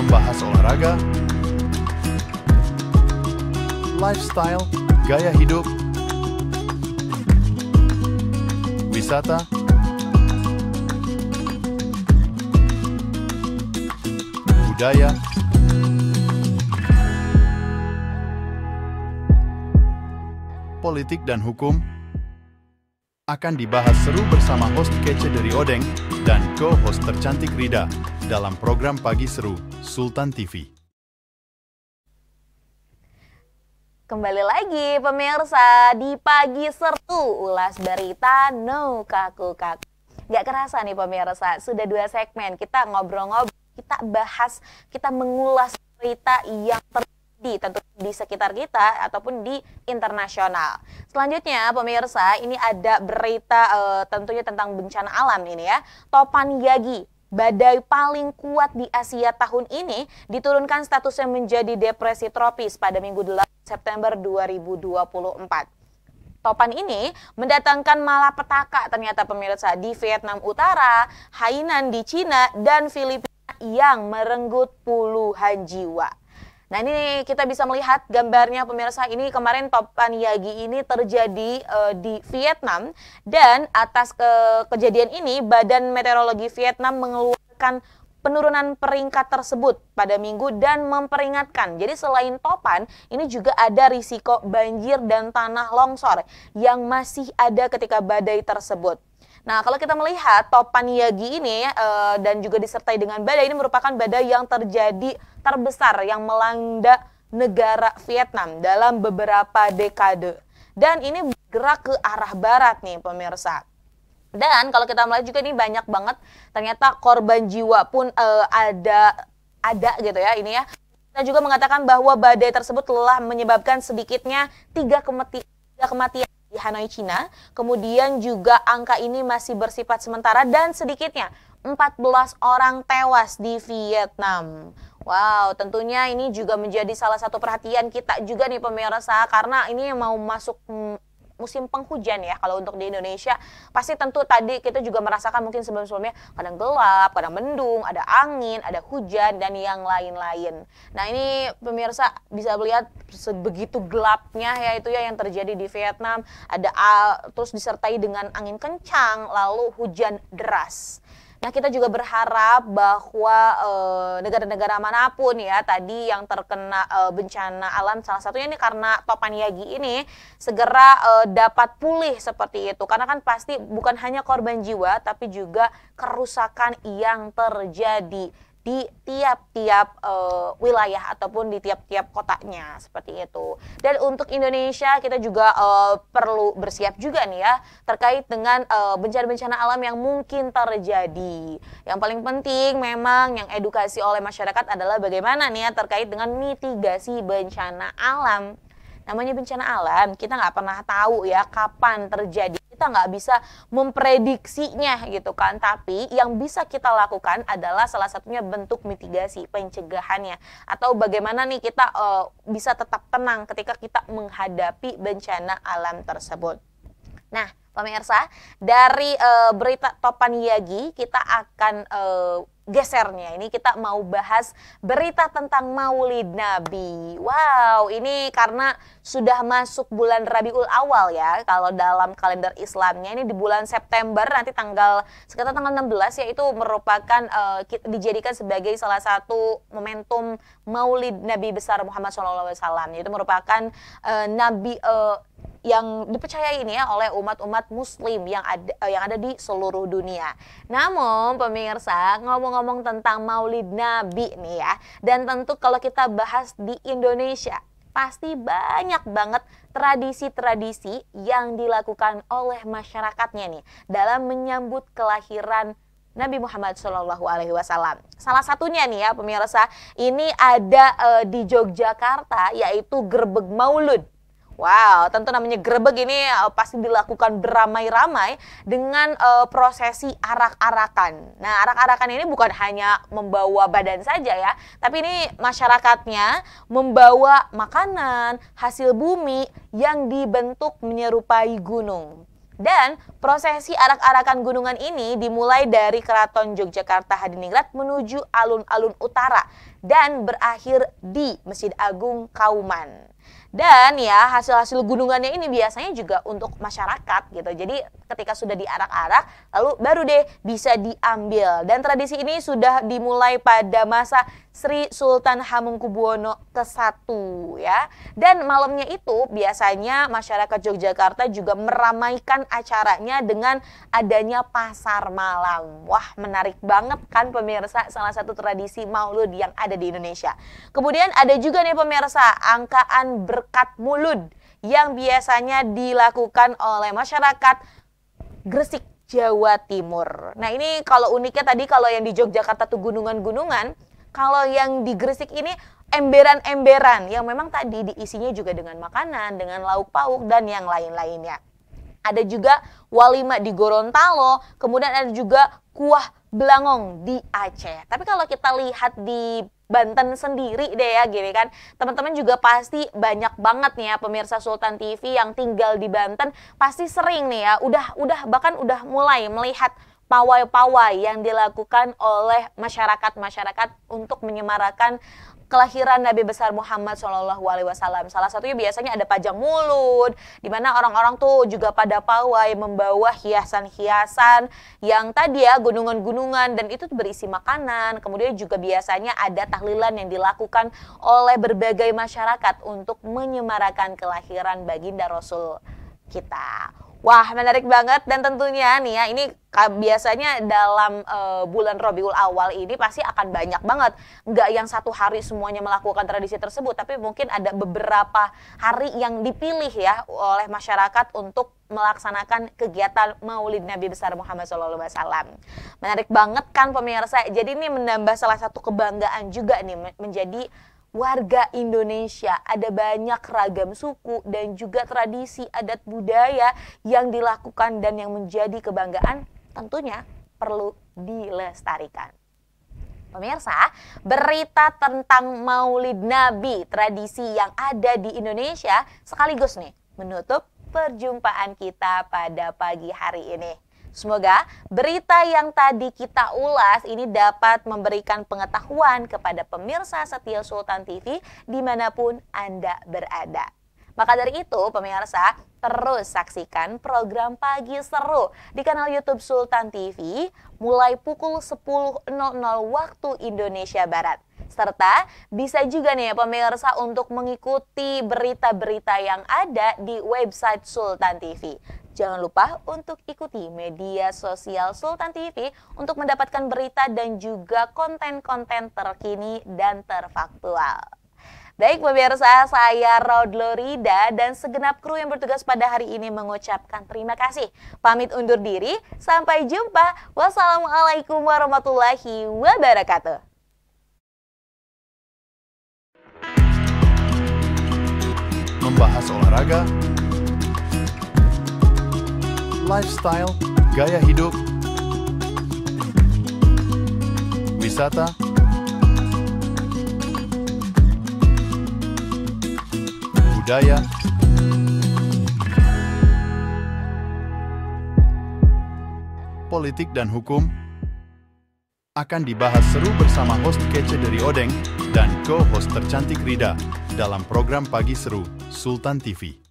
membahas olahraga, lifestyle, gaya hidup, wisata, budaya, politik dan hukum akan dibahas seru bersama host kece dari Odeng dan co-host tercantik Rida dalam program Pagi Seru Sultan TV. Kembali lagi pemirsa di Pagi Seru, ulas berita no kaku-kaku. Gak kerasa nih pemirsa, sudah 2 segmen kita ngobrol-ngobrol, kita bahas, kita mengulas berita yang terjadi tentu di sekitar kita ataupun di internasional. Selanjutnya pemirsa, ini ada berita tentunya tentang bencana alam ini ya. Topan Yagi, badai paling kuat di Asia tahun ini, diturunkan statusnya menjadi depresi tropis pada Minggu 8 September 2024. Topan ini mendatangkan malapetaka ternyata pemirsa di Vietnam Utara, Hainan di Cina, dan Filipina yang merenggut puluhan jiwa. Nah ini kita bisa melihat gambarnya pemirsa, ini kemarin Topan Yagi ini terjadi di Vietnam, dan atas kejadian ini Badan Meteorologi Vietnam mengeluarkan penurunan peringkat tersebut pada Minggu dan memperingatkan. Jadi selain Topan, ini juga ada risiko banjir dan tanah longsor yang masih ada ketika badai tersebut. Nah, kalau kita melihat Topan Yagi ini dan juga disertai dengan badai, ini merupakan badai yang terjadi terbesar yang melanda negara Vietnam dalam beberapa dekade. Dan ini bergerak ke arah barat nih pemirsa. Dan kalau kita melihat juga ini banyak banget ternyata korban jiwa pun ada gitu ya ini ya. Kita juga mengatakan bahwa badai tersebut telah menyebabkan sedikitnya 3 kematian di Hanoi, Cina. Kemudian juga angka ini masih bersifat sementara dan sedikitnya 14 orang tewas di Vietnam. Wow, tentunya ini juga menjadi salah satu perhatian kita juga nih pemirsa, karena ini mau masuk musim penghujan ya. Kalau untuk di Indonesia pasti tentu tadi kita juga merasakan mungkin sebelum-sebelumnya kadang gelap, kadang mendung, ada angin, ada hujan dan yang lain-lain. Nah ini pemirsa bisa melihat sebegitu gelapnya ya itu ya yang terjadi di Vietnam. Ada terus disertai dengan angin kencang lalu hujan deras. Nah kita juga berharap bahwa negara-negara manapun ya tadi yang terkena bencana alam, salah satunya ini karena Topan Yagi ini segera dapat pulih seperti itu. Karena kan pasti bukan hanya korban jiwa tapi juga kerusakan yang terjadi di tiap-tiap wilayah ataupun di tiap-tiap kotanya seperti itu. Dan untuk Indonesia kita juga perlu bersiap juga nih ya terkait dengan bencana-bencana alam yang mungkin terjadi. Yang paling penting memang yang edukasi oleh masyarakat adalah bagaimana nih ya terkait dengan mitigasi bencana alam. Namanya bencana alam, kita nggak pernah tahu ya kapan terjadi. Kita nggak bisa memprediksinya gitu kan. Tapi yang bisa kita lakukan adalah salah satunya bentuk mitigasi, pencegahannya. Atau bagaimana nih kita bisa tetap tenang ketika kita menghadapi bencana alam tersebut. Nah pemirsa, dari berita Topan Yagi kita akan gesernya. Ini kita mau bahas berita tentang Maulid Nabi. Wow, ini karena sudah masuk bulan Rabiul Awal ya. Kalau dalam kalender Islamnya ini di bulan September nanti sekitar tanggal 16 ya, itu merupakan dijadikan sebagai salah satu momentum Maulid Nabi besar Muhammad SAW. Itu merupakan nabi yang dipercayai ini ya oleh umat-umat muslim yang ada di seluruh dunia. Namun pemirsa, ngomong-ngomong tentang Maulid Nabi nih ya, dan tentu kalau kita bahas di Indonesia pasti banyak banget tradisi-tradisi yang dilakukan oleh masyarakatnya nih dalam menyambut kelahiran Nabi Muhammad SAW. Salah satunya nih ya pemirsa, ini ada di Yogyakarta yaitu Grebeg Maulud. Wow, tentu namanya grebeg ini pasti dilakukan beramai-ramai dengan prosesi arak-arakan. Nah, arak-arakan ini bukan hanya membawa badan saja ya, tapi ini masyarakatnya membawa makanan, hasil bumi yang dibentuk menyerupai gunung. Dan prosesi arak-arakan gunungan ini dimulai dari Keraton Yogyakarta Hadiningrat menuju alun-alun utara dan berakhir di Masjid Agung Kauman. Dan ya hasil-hasil gunungannya ini biasanya juga untuk masyarakat gitu. Jadi ketika sudah diarak-arak lalu baru deh bisa diambil. Dan tradisi ini sudah dimulai pada masa Sri Sultan Hamengkubuwono ke-1 ya. Dan malamnya itu biasanya masyarakat Yogyakarta juga meramaikan acaranya dengan adanya pasar malam. Wah, menarik banget kan pemirsa, salah satu tradisi Maulud yang ada di Indonesia. Kemudian ada juga nih pemirsa, angkaan berkat mulud yang biasanya dilakukan oleh masyarakat Gresik, Jawa Timur. Nah ini kalau uniknya tadi kalau yang di Yogyakarta tuh gunungan-gunungan, kalau yang di Gresik ini emberan-emberan yang memang tadi diisinya juga dengan makanan, dengan lauk pauk dan yang lain-lainnya. Ada juga walima di Gorontalo, kemudian ada juga kuah belangong di Aceh. Tapi kalau kita lihat di Banten sendiri deh ya gini kan, teman-teman juga pasti banyak banget nih ya pemirsa Sultan TV yang tinggal di Banten pasti sering nih ya, bahkan udah mulai melihat pawai-pawai yang dilakukan oleh masyarakat untuk menyemarakan kelahiran Nabi besar Muhammad SAW. Salah satunya biasanya ada pajang mulut, di mana orang-orang tuh juga pada pawai membawa hiasan-hiasan yang tadi ya gunungan-gunungan dan itu berisi makanan. Kemudian juga biasanya ada tahlilan yang dilakukan oleh berbagai masyarakat untuk menyemarakan kelahiran baginda Rasul kita. Wah, menarik banget dan tentunya nih ya, ini biasanya dalam bulan Rabiul Awal ini pasti akan banyak banget. Nggak yang satu hari semuanya melakukan tradisi tersebut, tapi mungkin ada beberapa hari yang dipilih ya oleh masyarakat untuk melaksanakan kegiatan Maulid Nabi besar Muhammad SAW. Menarik banget kan pemirsa, jadi ini menambah salah satu kebanggaan juga nih menjadi warga Indonesia. Ada banyak ragam suku dan juga tradisi adat budaya yang dilakukan dan yang menjadi kebanggaan tentunya perlu dilestarikan. Pemirsa, berita tentang Maulid Nabi, tradisi yang ada di Indonesia sekaligus nih menutup perjumpaan kita pada pagi hari ini. Semoga berita yang tadi kita ulas ini dapat memberikan pengetahuan kepada pemirsa setia Sultan TV dimanapun Anda berada. Maka dari itu pemirsa, terus saksikan program Pagi Seru di kanal YouTube Sultan TV mulai pukul 10.00 waktu Indonesia Barat. Serta bisa juga nih pemirsa untuk mengikuti berita-berita yang ada di website Sultan TV. Jangan lupa untuk ikuti media sosial Sultan TV untuk mendapatkan berita dan juga konten-konten terkini dan terfaktual. Baik pemirsa, saya Rodlorida dan segenap kru yang bertugas pada hari ini mengucapkan terima kasih. Pamit undur diri, sampai jumpa. Wassalamualaikum warahmatullahi wabarakatuh. Membahas olahraga, lifestyle, gaya hidup, wisata, budaya, politik dan hukum akan dibahas seru bersama host kece dari Odeng dan co-host tercantik Rida dalam program Pagi Seru Sultan TV.